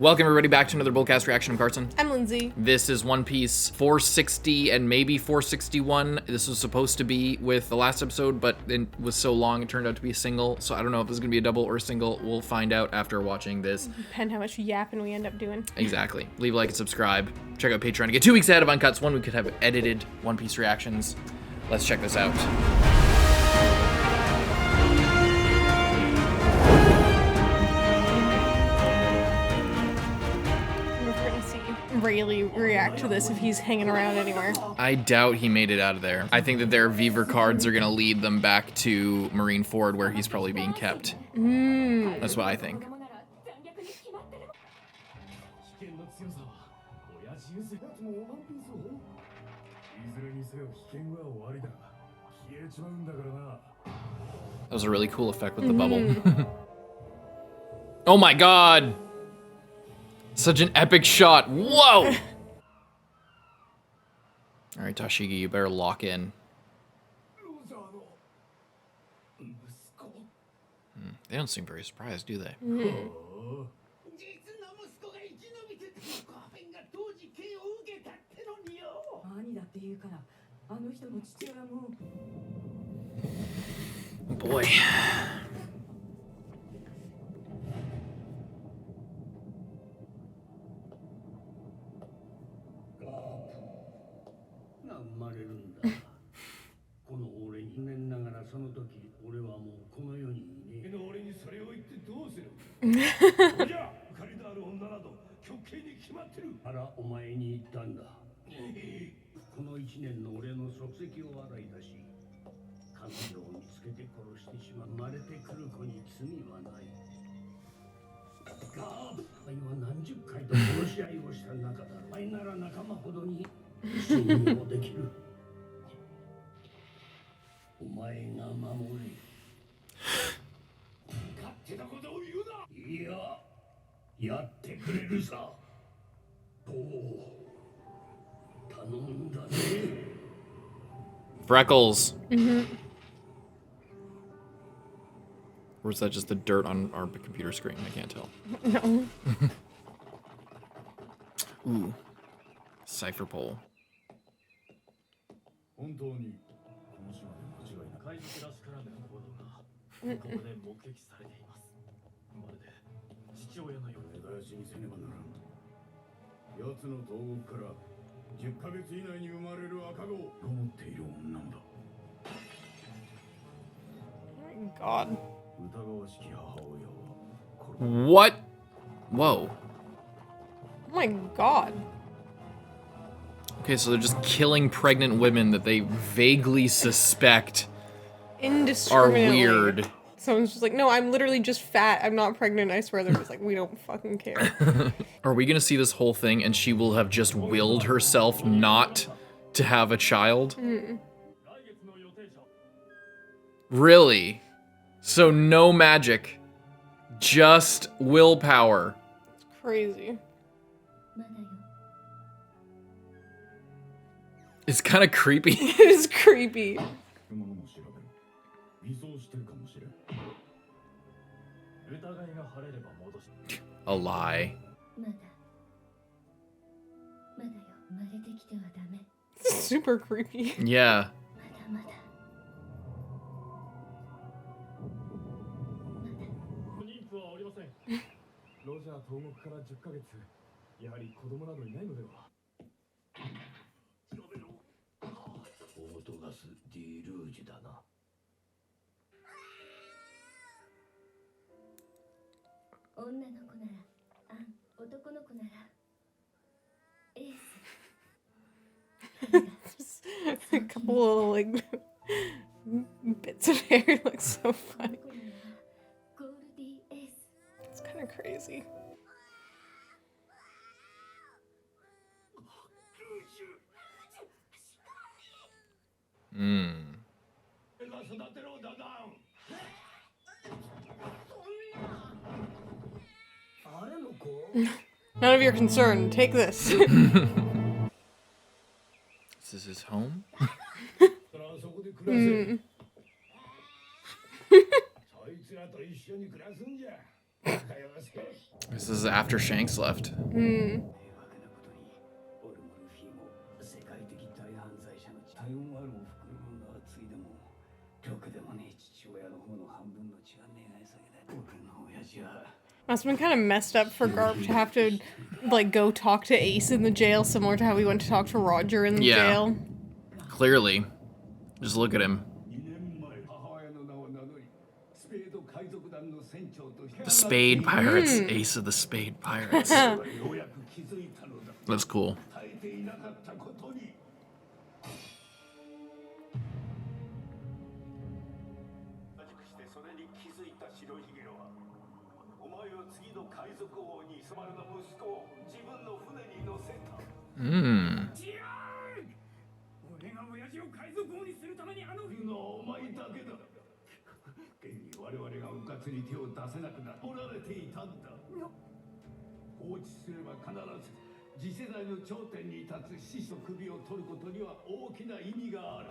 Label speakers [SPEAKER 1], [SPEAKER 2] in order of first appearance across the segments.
[SPEAKER 1] Welcome everybody back to another BOLDcast reaction. I'm Carson.
[SPEAKER 2] I'm Lindsay.
[SPEAKER 1] This is One Piece 460 and maybe 461. This was supposed to be with the last episode, but it was so long it turned out to be a single. So I don't know if this is gonna be a double or a single. We'll find out after watching this.
[SPEAKER 2] Depend how much yapping we end up doing.
[SPEAKER 1] Exactly. Leave a like and subscribe. Check out Patreon to get 2 weeks ahead of Uncuts. 1 week could have edited One Piece reactions. Let's check this out.
[SPEAKER 2] Really react to this if he's hanging around anywhere.
[SPEAKER 1] I doubt he made it out of there. I think that their Viver cards are gonna lead them back to Marineford where he's probably being kept. That's what I think. That was a really cool effect with the bubble. Oh my god! Such an epic shot. Whoa! Alright, Tashigi, you better lock in. They don't seem very surprised, do they? Boy. Freckles. Or is that just the dirt on our computer screen? I can't tell.
[SPEAKER 2] No.
[SPEAKER 1] Ooh. Cipher pole.
[SPEAKER 2] God.
[SPEAKER 1] What? Whoa.
[SPEAKER 2] Oh my god.
[SPEAKER 1] Okay, so they're just killing pregnant women that they vaguely suspect are
[SPEAKER 2] Indiscriminately.
[SPEAKER 1] weird.
[SPEAKER 2] Someone's just like, no, I'm literally just fat. I'm not pregnant. I swear. They're just like, we don't fucking care.
[SPEAKER 1] Are we gonna see this whole thing and she will have just willed herself not to have a child? Really? So no magic, just willpower.
[SPEAKER 2] It's crazy.
[SPEAKER 1] It's kind of creepy.
[SPEAKER 2] It is creepy.
[SPEAKER 1] A lie.
[SPEAKER 2] It's super creepy.
[SPEAKER 1] Yeah.
[SPEAKER 2] Just a couple of like bits of hair looks so funny. It's kind of crazy. None of your concern. Take this.
[SPEAKER 1] Is this his home? This is after Shanks left.
[SPEAKER 2] Hmm. Must have been kind of messed up for Garp to have to, like, go talk to Ace in the jail, similar to how we went to talk to Roger in the jail.
[SPEAKER 1] Clearly. Just look at him. The Spade Pirates. Ace of the Spade Pirates. That's cool.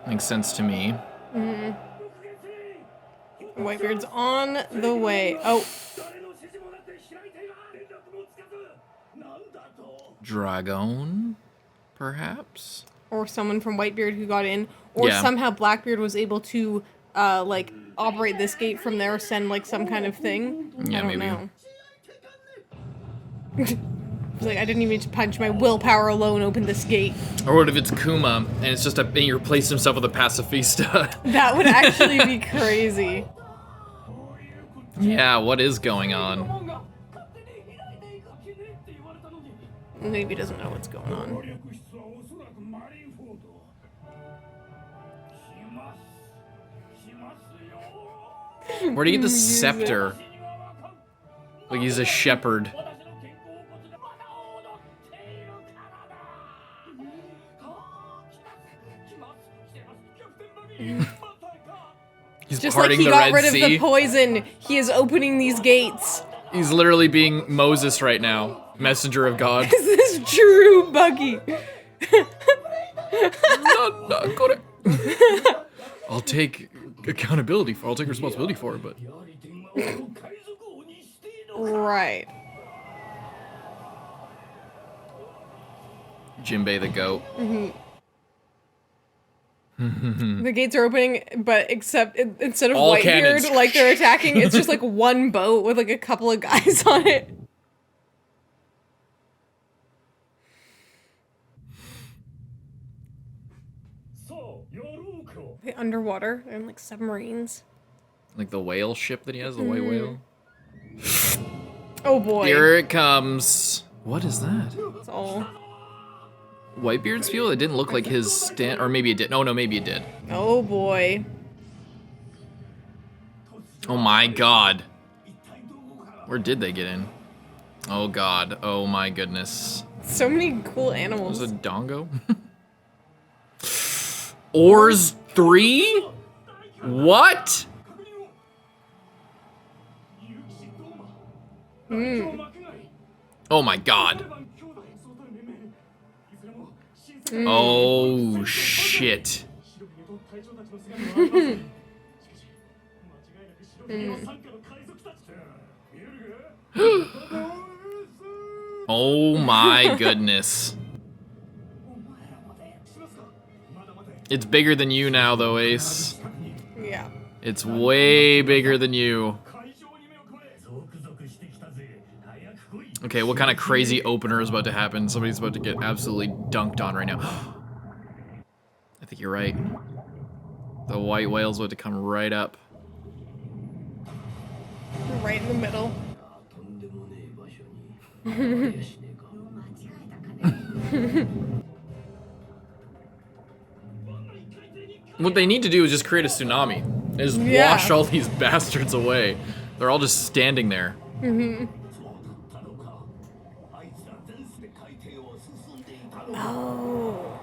[SPEAKER 1] Makes sense to me.
[SPEAKER 2] Whitebeard's on the way. Oh.
[SPEAKER 1] Dragon, perhaps?
[SPEAKER 2] Or someone from Whitebeard who got in. Or somehow Blackbeard was able to, like, operate this gate from there, send, like, some kind of thing.
[SPEAKER 1] Yeah,
[SPEAKER 2] I don't
[SPEAKER 1] maybe.
[SPEAKER 2] know. It's like, I didn't even punch. My willpower alone opened this gate.
[SPEAKER 1] Or what if it's Kuma, and it's just and he replaced himself with a pacifista?
[SPEAKER 2] That would actually be crazy.
[SPEAKER 1] Yeah, what is going on?
[SPEAKER 2] Maybe he doesn't know what's going on.
[SPEAKER 1] Where'd he get the scepter? Like he's a shepherd. He's
[SPEAKER 2] Just like
[SPEAKER 1] parting
[SPEAKER 2] he
[SPEAKER 1] the
[SPEAKER 2] got
[SPEAKER 1] Red
[SPEAKER 2] rid of
[SPEAKER 1] Sea.
[SPEAKER 2] the poison, he is opening these gates.
[SPEAKER 1] He's literally being Moses right now. Messenger of God.
[SPEAKER 2] Is this true, Buggy?
[SPEAKER 1] No, go to... I'll take accountability for I'll take responsibility for it, but...
[SPEAKER 2] Right.
[SPEAKER 1] Jinbei the goat.
[SPEAKER 2] The gates are opening, but instead of
[SPEAKER 1] All
[SPEAKER 2] Whitebeard,
[SPEAKER 1] cannons.
[SPEAKER 2] like they're attacking, it's just like one boat with like a couple of guys on it. The underwater, they're in like submarines.
[SPEAKER 1] Like the whale ship that he has, the white whale.
[SPEAKER 2] Oh boy.
[SPEAKER 1] Here it comes. What is that?
[SPEAKER 2] It's all.
[SPEAKER 1] Whitebeard's fuel? It didn't look like his stand, or maybe it did. No, maybe it did.
[SPEAKER 2] Oh boy.
[SPEAKER 1] Oh my god. Where did they get in? Oh god. Oh my goodness.
[SPEAKER 2] So many cool
[SPEAKER 1] Was
[SPEAKER 2] animals.
[SPEAKER 1] it Dongo? Oars 3? What? Oh my god. Oh shit. Oh my goodness. It's bigger than you now though, Ace.
[SPEAKER 2] Yeah.
[SPEAKER 1] It's way bigger than you. Okay, what kind of crazy opener is about to happen? Somebody's about to get absolutely dunked on right now. I think you're right. The white whale's about to come right up.
[SPEAKER 2] Right in the middle.
[SPEAKER 1] What they need to do is just create a tsunami. Is wash all these bastards away. They're all just standing there.
[SPEAKER 2] Oh.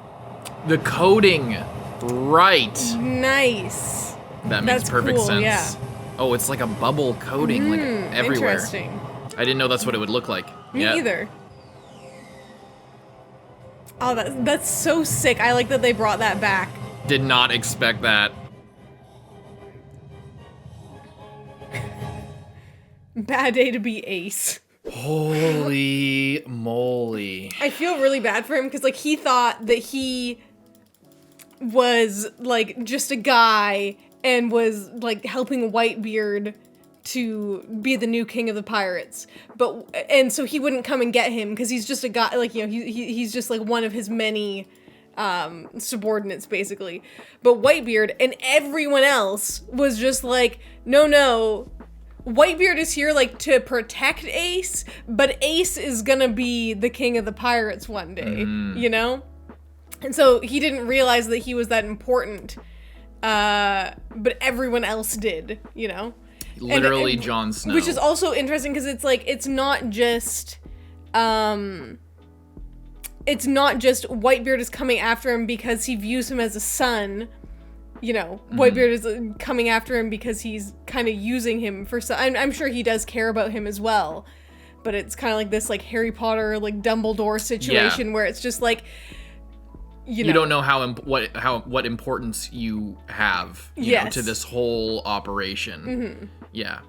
[SPEAKER 1] The coding. Right.
[SPEAKER 2] Nice.
[SPEAKER 1] That makes
[SPEAKER 2] That's
[SPEAKER 1] perfect
[SPEAKER 2] cool,
[SPEAKER 1] sense.
[SPEAKER 2] yeah.
[SPEAKER 1] Oh, it's like a bubble coating, like everywhere.
[SPEAKER 2] Interesting.
[SPEAKER 1] I didn't know that's what it would look like.
[SPEAKER 2] Me either. Oh, that's so sick. I like that they brought that back.
[SPEAKER 1] Did not expect that.
[SPEAKER 2] Bad day to be Ace.
[SPEAKER 1] Holy moly.
[SPEAKER 2] I feel really bad for him because, like, he thought that he was, like, just a guy and was, like, helping Whitebeard to be the new king of the pirates. And so he wouldn't come and get him because he's just a guy, like, you know, he's just, like, one of his many subordinates, basically. But Whitebeard and everyone else was just like, no, Whitebeard is here, like, to protect Ace, but Ace is gonna be the king of the pirates one day, you know? And so he didn't realize that he was that important, but everyone else did, you know?
[SPEAKER 1] Literally Jon Snow.
[SPEAKER 2] Which is also interesting because it's like, it's not just Whitebeard is coming after him because he views him as a son. You know, Whitebeard is coming after him because he's kind of using him for some. I'm sure he does care about him as well, but it's kind of like this, like, Harry Potter, like, Dumbledore situation where it's just like, you
[SPEAKER 1] don't know what importance you have, you know, to this whole operation. Yeah,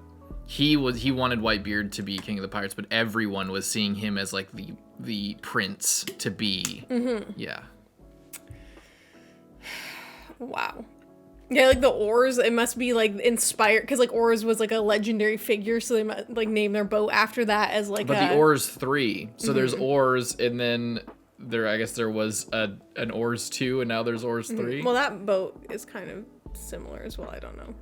[SPEAKER 1] he wanted Whitebeard to be king of the pirates, but everyone was seeing him as, like, the prince to be. Yeah.
[SPEAKER 2] Wow. Yeah, like the oars, it must be, like, inspired, because, like, oars was, like, a legendary figure, so they might, like, name their boat after that as, like,
[SPEAKER 1] But the oars 3, so there's oars, and then I guess there was an oars 2, and now there's oars 3.
[SPEAKER 2] Well, that boat is kind of similar as well, I don't know.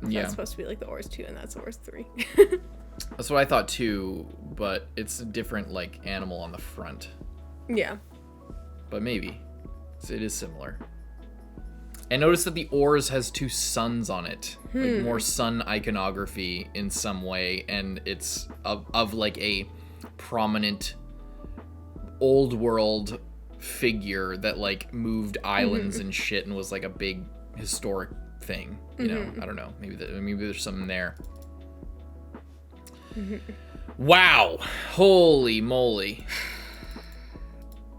[SPEAKER 1] Yeah.
[SPEAKER 2] That's supposed to be, like, the oars 2, and that's oars 3.
[SPEAKER 1] That's what I thought too, but it's a different, like, animal on the front.
[SPEAKER 2] Yeah.
[SPEAKER 1] But maybe. It is similar. And notice that the oars has 2 suns on it. Like, more sun iconography in some way, and it's of like a prominent old world figure that, like, moved islands and shit and was, like, a big historic thing. You know, I don't know. Maybe there's something there. Wow. Holy moly.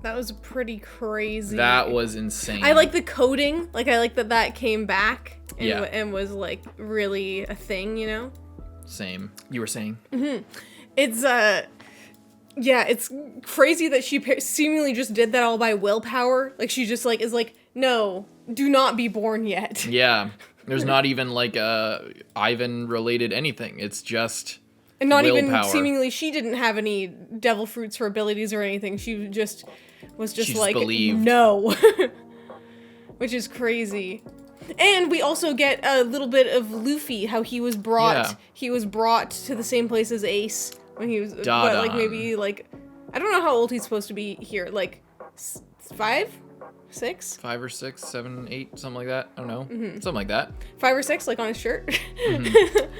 [SPEAKER 2] That was pretty crazy.
[SPEAKER 1] That was insane.
[SPEAKER 2] I like the coding. Like, I like that came back and was, like, really a thing, you know?
[SPEAKER 1] Same. You were saying?
[SPEAKER 2] It's, it's crazy that she seemingly just did that all by willpower. Like, she just, like, is like, no, do not be born yet.
[SPEAKER 1] Yeah. There's not even, like, Ivan-related anything. It's just
[SPEAKER 2] and not
[SPEAKER 1] willpower.
[SPEAKER 2] Even seemingly, she didn't have any devil fruits for abilities or anything. She just was just like,
[SPEAKER 1] believed.
[SPEAKER 2] No. Which is crazy. And we also get a little bit of Luffy, how he was brought to the same place as Ace when he was, but, like, maybe, like, I don't know how old he's supposed to be here, like, 5? 6?
[SPEAKER 1] 5 or 6, 7, 8, something like that. I don't know. Something like that.
[SPEAKER 2] 5 or 6, like, on his shirt.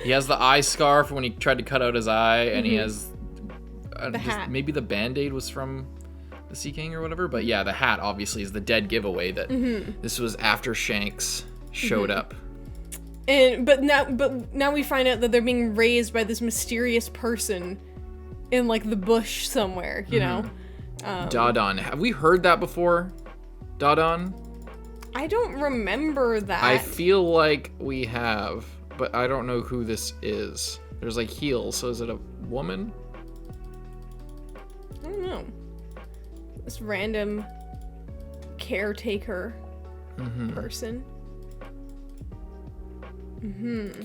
[SPEAKER 1] He has the eye scarf when he tried to cut out his eye, and he has
[SPEAKER 2] the hat.
[SPEAKER 1] Maybe the Band-Aid was from the Sea King or whatever, but yeah, the hat obviously is the dead giveaway that this was after Shanks showed up.
[SPEAKER 2] But now we find out that they're being raised by this mysterious person in, like, the bush somewhere, you know?
[SPEAKER 1] Dodon. Have we heard that before? Dodon?
[SPEAKER 2] I don't remember that.
[SPEAKER 1] I feel like we have, but I don't know who this is. There's, like, heels, so is it a woman?
[SPEAKER 2] I don't know. This random caretaker person.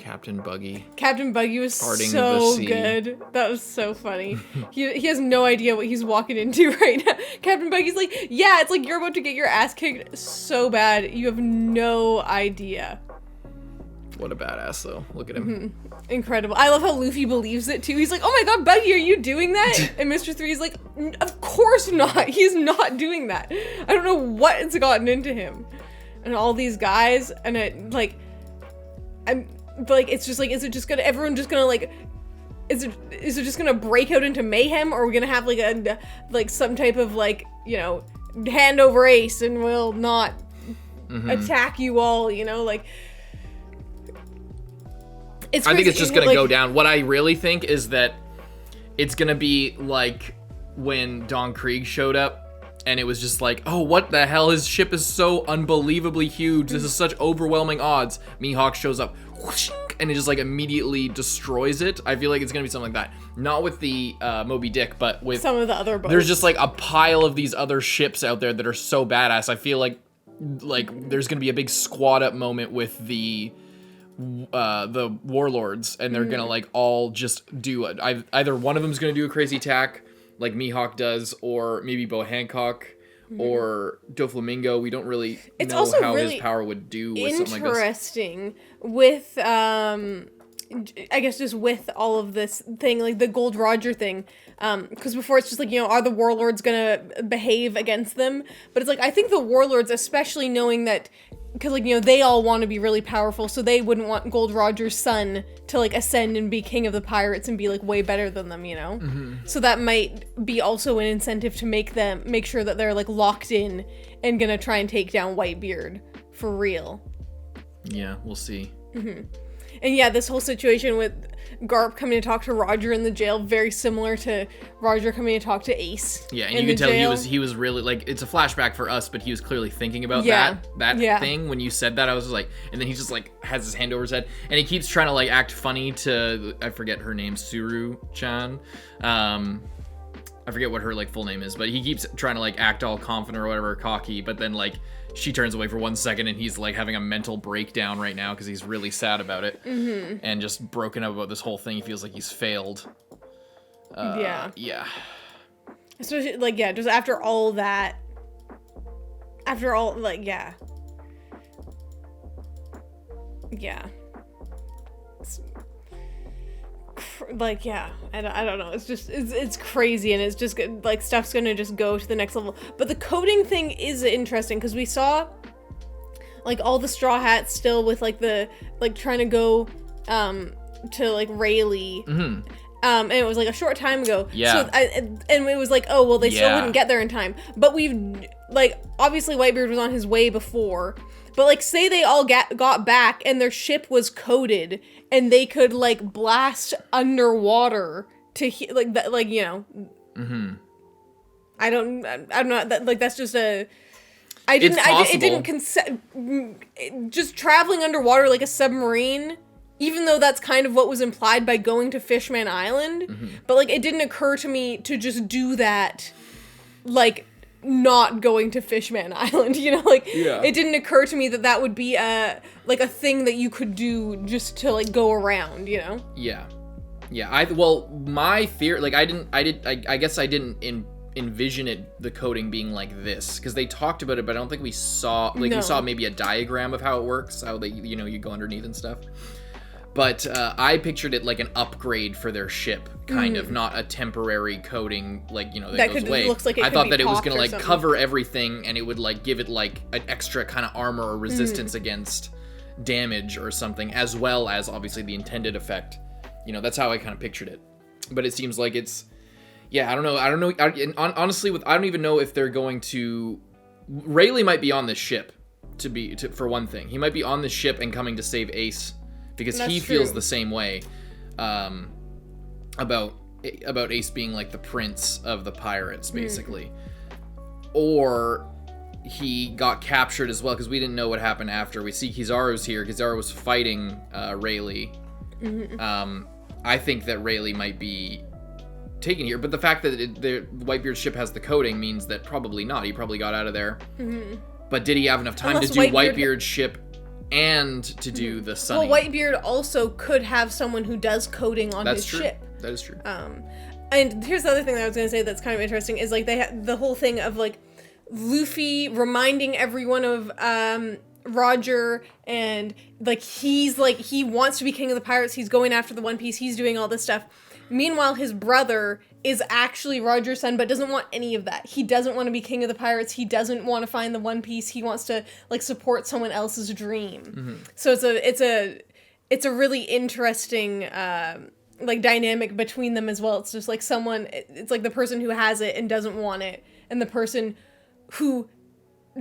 [SPEAKER 1] Captain Buggy.
[SPEAKER 2] Captain Buggy was
[SPEAKER 1] Parting
[SPEAKER 2] so
[SPEAKER 1] the sea.
[SPEAKER 2] good. That was so funny. He has no idea what he's walking into right now. Captain Buggy's like, yeah, it's like you're about to get your ass kicked so bad. You have no idea.
[SPEAKER 1] What a badass, though. Look at him.
[SPEAKER 2] Incredible. I love how Luffy believes it, too. He's like, oh my god, Buggy, are you doing that? And Mr. 3 is like, of course not. He's not doing that. I don't know what it's gotten into him. And all these guys, and it, like... But, like, it's just like, is it just gonna, everyone just gonna, like, is it just gonna break out into mayhem, or are we gonna have, like, some type of, like, you know, hand over Ace, and we'll not attack you all, you know, like, it's crazy.
[SPEAKER 1] I think it's just gonna go down. What I really think is that it's gonna be, like, when Don Krieg showed up, and it was just like, oh, what the hell? His ship is so unbelievably huge. This is such overwhelming odds. Mihawk shows up, whoosh, and it just like immediately destroys it. I feel like it's gonna be something like that. Not with the Moby Dick, but with
[SPEAKER 2] some of the other boats.
[SPEAKER 1] There's just like a pile of these other ships out there that are so badass. I feel like there's gonna be a big squad up moment with the warlords, and they're gonna like all just do either one of them's gonna do a crazy attack like Mihawk does, or maybe Bo Hancock or Doflamingo. We don't really
[SPEAKER 2] it's
[SPEAKER 1] know
[SPEAKER 2] also
[SPEAKER 1] how
[SPEAKER 2] really
[SPEAKER 1] his power would do with something like this.
[SPEAKER 2] interesting with I guess just with all of this thing, like the Gold Roger thing, because before it's just like, you know, are the warlords gonna behave against them? But it's like, I think the warlords, especially knowing that, because like, you know, they all want to be really powerful, so they wouldn't want Gold Roger's son to like ascend and be king of the pirates and be like way better than them, you know? So that might be also an incentive to make sure that they're like locked in and gonna try and take down Whitebeard for real.
[SPEAKER 1] Yeah, we'll see.
[SPEAKER 2] And yeah, this whole situation with Garp coming to talk to Roger in the jail, very similar to Roger coming to talk to Ace.
[SPEAKER 1] Yeah, and you can tell he was really like, it's a flashback for us, but he was clearly thinking about that thing when you said that. I was just like, and then he just like has his hand over his head, and he keeps trying to like act funny to, I forget her name, Suru-chan. I forget what her like full name is, but he keeps trying to like act all confident or whatever, cocky, but then like she turns away for 1 second and he's like having a mental breakdown right now because he's really sad about it and just broken up about this whole thing. He feels like he's failed. Yeah.
[SPEAKER 2] Especially like, yeah, just after all that, like, yeah. Like, yeah, I don't know. It's just, it's crazy, and it's just, like, stuff's gonna just go to the next level. But the coding thing is interesting, because we saw, like, all the Straw Hats still with, like, the, like, trying to go, to, like, Rayleigh. And it was, like, a short time ago.
[SPEAKER 1] Yeah.
[SPEAKER 2] So, and it was like, oh, well, they still wouldn't get there in time. But we've, like, obviously Whitebeard was on his way before. But, like, say they all got back and their ship was coded and they could, like, blast underwater to, like, that, like, you know. I'm not, that, like, that's just a... just traveling underwater like a submarine, even though that's kind of what was implied by going to Fishman Island. But, like, it didn't occur to me to just do that, like... not going to Fishman Island, you know, like, it didn't occur to me that would be a thing that you could do just to, like, go around, you know? My fear, like, I guess I didn't envision the coding being like this, because they talked about it, but I don't think we saw, like, we saw maybe a diagram of how it works, how they, you know, you go underneath and stuff. But I pictured it like an upgrade for their ship, kind of, not a temporary coating, like, you know, that goes away. Looks like
[SPEAKER 1] I thought that it was going to, like, cover everything, and it would, like, give it, like, an extra kind of armor or resistance against damage or something, as well as, obviously, the intended effect. You know, that's how I kind of pictured it. But it seems like it's... Yeah, I don't know. Honestly, I don't even know if they're going to... Rayleigh might be on this ship, for one thing. He might be on this ship and coming to save Ace, because he feels the same way about Ace being like the prince of the pirates, basically. Or he got captured as well, because we didn't know what happened after. We see Kizaru's here. Kizaru was fighting Rayleigh. I think that Rayleigh might be taken here, but the fact that the Whitebeard's ship has the coding means that probably not. He probably got out of there. But did he have enough time to do Whitebeard's ship and to do the Sunny?
[SPEAKER 2] Well, Whitebeard also could have someone who does coding on his ship.
[SPEAKER 1] That is true.
[SPEAKER 2] And here's the other thing that I was going to say that's kind of interesting is, like, they the whole thing of, like, Luffy reminding everyone of Roger, and, like, he's, like, he wants to be king of the pirates, he's going after the One Piece, he's doing all this stuff. Meanwhile, his brother is actually Roger's son, but doesn't want any of that. He doesn't want to be king of the pirates. He doesn't want to find the One Piece. He wants to, like, support someone else's dream. So it's a really interesting, like, dynamic between them as well. It's just, like, it's like the person who has it and doesn't want it, and the person who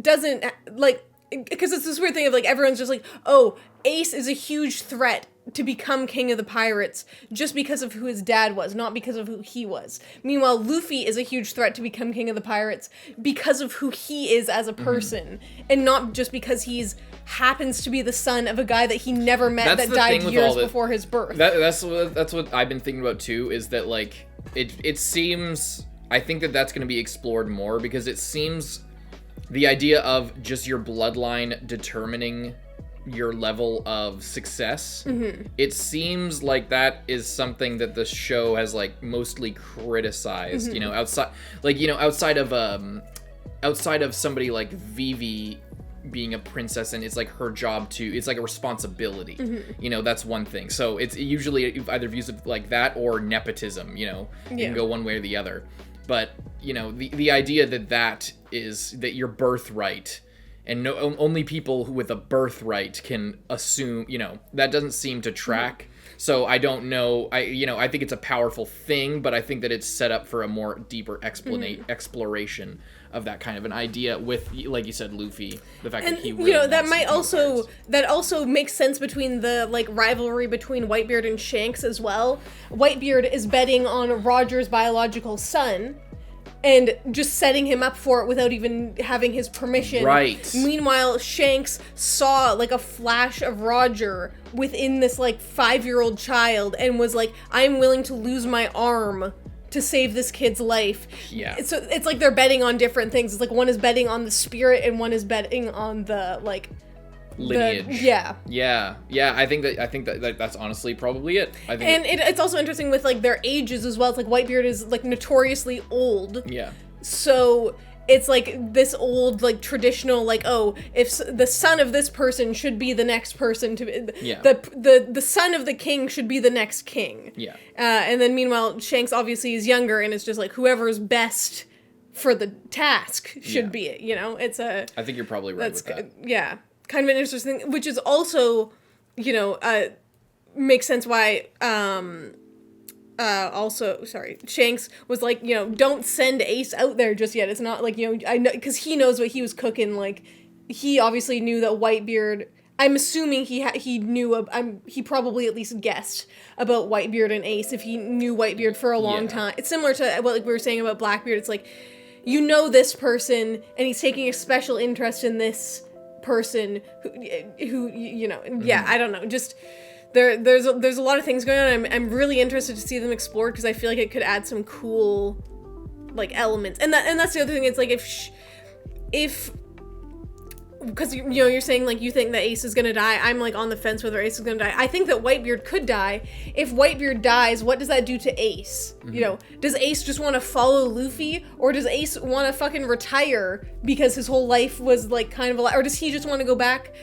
[SPEAKER 2] doesn't, like, because it's this weird thing of, like, everyone's just like, oh, Ace is a huge threat to become king of the pirates just because of who his dad was, not because of who he was. Meanwhile, Luffy is a huge threat to become king of the pirates because of who he is as a person, and not just because he's happens to be the son of a guy that he never met that died years before his birth.
[SPEAKER 1] That's what I've been thinking about too, is that like it seems, I think that's going to be explored more, because it seems the idea of just your bloodline determining your level of success, it seems like that is something that the show has like mostly criticized, you know, outside of somebody like Vivi being a princess, and it's like her job to, it's like a responsibility, you know, that's one thing. So it's usually either views of like that or nepotism, you know, you can go one way or the other. But, you know, the idea that that your birthright, and only people with a birthright can assume, you know, that doesn't seem to track. So I don't know. I think it's a powerful thing, but I think that it's set up for a more deeper exploration of that kind of an idea with, like you said, Luffy. The fact that he really, you know,
[SPEAKER 2] that also makes sense between the like rivalry between Whitebeard and Shanks as well. Whitebeard is betting on Roger's biological son, and just setting him up for it without even having his permission.
[SPEAKER 1] Right.
[SPEAKER 2] Meanwhile, Shanks saw like a flash of Roger within this like 5-year-old child and was like, I'm willing to lose my arm to save this kid's life.
[SPEAKER 1] Yeah.
[SPEAKER 2] So it's like they're betting on different things. It's like one is betting on the spirit and one is betting on the like
[SPEAKER 1] lineage.
[SPEAKER 2] Yeah.
[SPEAKER 1] I think that's honestly probably it. I think,
[SPEAKER 2] and it's also interesting with like their ages as well. It's like Whitebeard is like notoriously old.
[SPEAKER 1] Yeah.
[SPEAKER 2] So it's like this old like traditional like, oh, if the son of this person should be the next person to the son of the king should be the next king.
[SPEAKER 1] Yeah.
[SPEAKER 2] And then meanwhile Shanks obviously is younger, and it's just like whoever's best for the task should be it. You know, it's a.
[SPEAKER 1] I think you're probably right with that.
[SPEAKER 2] Yeah. Kind of an interesting thing, which is also, you know, makes sense why, Shanks was like, you know, don't send Ace out there just yet. It's not like, you know, I know, because he knows what he was cooking. Like, he obviously knew that Whitebeard, I'm assuming he knew, he probably at least guessed about Whitebeard and Ace if he knew Whitebeard for a long time. It's similar to what like we were saying about Blackbeard. It's like, you know this person, and he's taking a special interest in this person who you know, I don't know, just there's a lot of things going on. I'm really interested to see them explored, because I feel like it could add some cool like elements, and that's the other thing. It's like if because you know, you're saying like you think that Ace is gonna die. I'm like on the fence whether Ace is gonna die. I think that Whitebeard could die. If Whitebeard dies, what does that do to Ace? You know, does Ace just want to follow Luffy, or does Ace want to fucking retire because his whole life was like kind of a lie, or does he just want to go back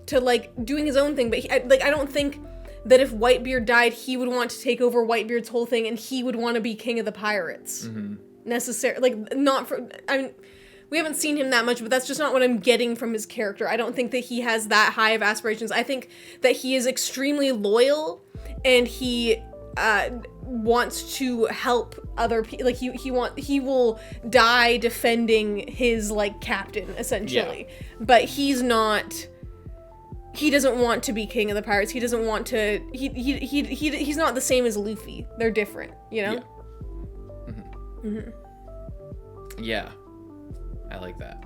[SPEAKER 2] to like doing his own thing? But I don't think that if Whitebeard died, he would want to take over Whitebeard's whole thing, and he would want to be king of the pirates necessarily. Like, not for, I mean, we haven't seen him that much, but that's just not what I'm getting from his character. I don't think that he has that high of aspirations. I think that he is extremely loyal, and he wants to help other people. Like he will die defending his like captain essentially. Yeah. But he's not. He doesn't want to be king of the pirates. He doesn't want to. He's not the same as Luffy. They're different, you know.
[SPEAKER 1] Yeah. Yeah. I like that.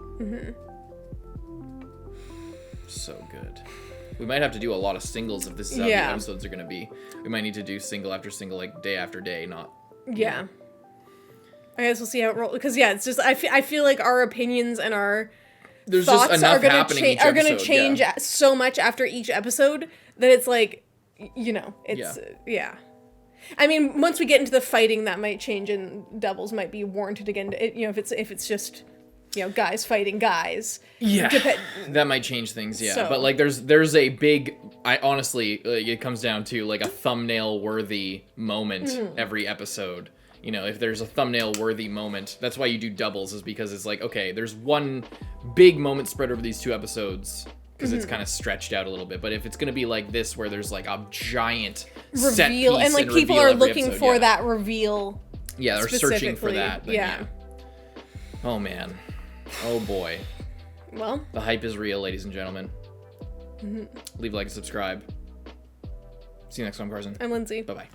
[SPEAKER 1] So good. We might have to do a lot of singles if this is how the episodes are going to be. We might need to do single after single, like day after day, not...
[SPEAKER 2] Yeah. I guess we'll see how it rolls. Because, it's just... I feel like our opinions and our thoughts are going to change so much after each episode that it's like, you know, it's... Yeah. I mean, once we get into the fighting, that might change, and doubles might be warranted again. You know, if it's just... you know, guys fighting guys.
[SPEAKER 1] Yeah, that might change things, yeah. So. But, like, there's a big... I honestly, like, it comes down to, like, a thumbnail-worthy moment every episode. You know, if there's a thumbnail-worthy moment, that's why you do doubles, is because it's like, okay, there's one big moment spread over these 2 episodes, because it's kind of stretched out a little bit. But if it's going to be like this, where there's, like, a giant
[SPEAKER 2] reveal,
[SPEAKER 1] set piece
[SPEAKER 2] and, like, people are looking
[SPEAKER 1] episode,
[SPEAKER 2] for that reveal.
[SPEAKER 1] Yeah, they're searching for that. Then,
[SPEAKER 2] yeah.
[SPEAKER 1] Oh, man. Oh boy.
[SPEAKER 2] Well,
[SPEAKER 1] the hype is real, ladies and gentlemen. Leave a like and subscribe. See you next time, Carson.
[SPEAKER 2] I'm Lindsay.
[SPEAKER 1] Bye-bye.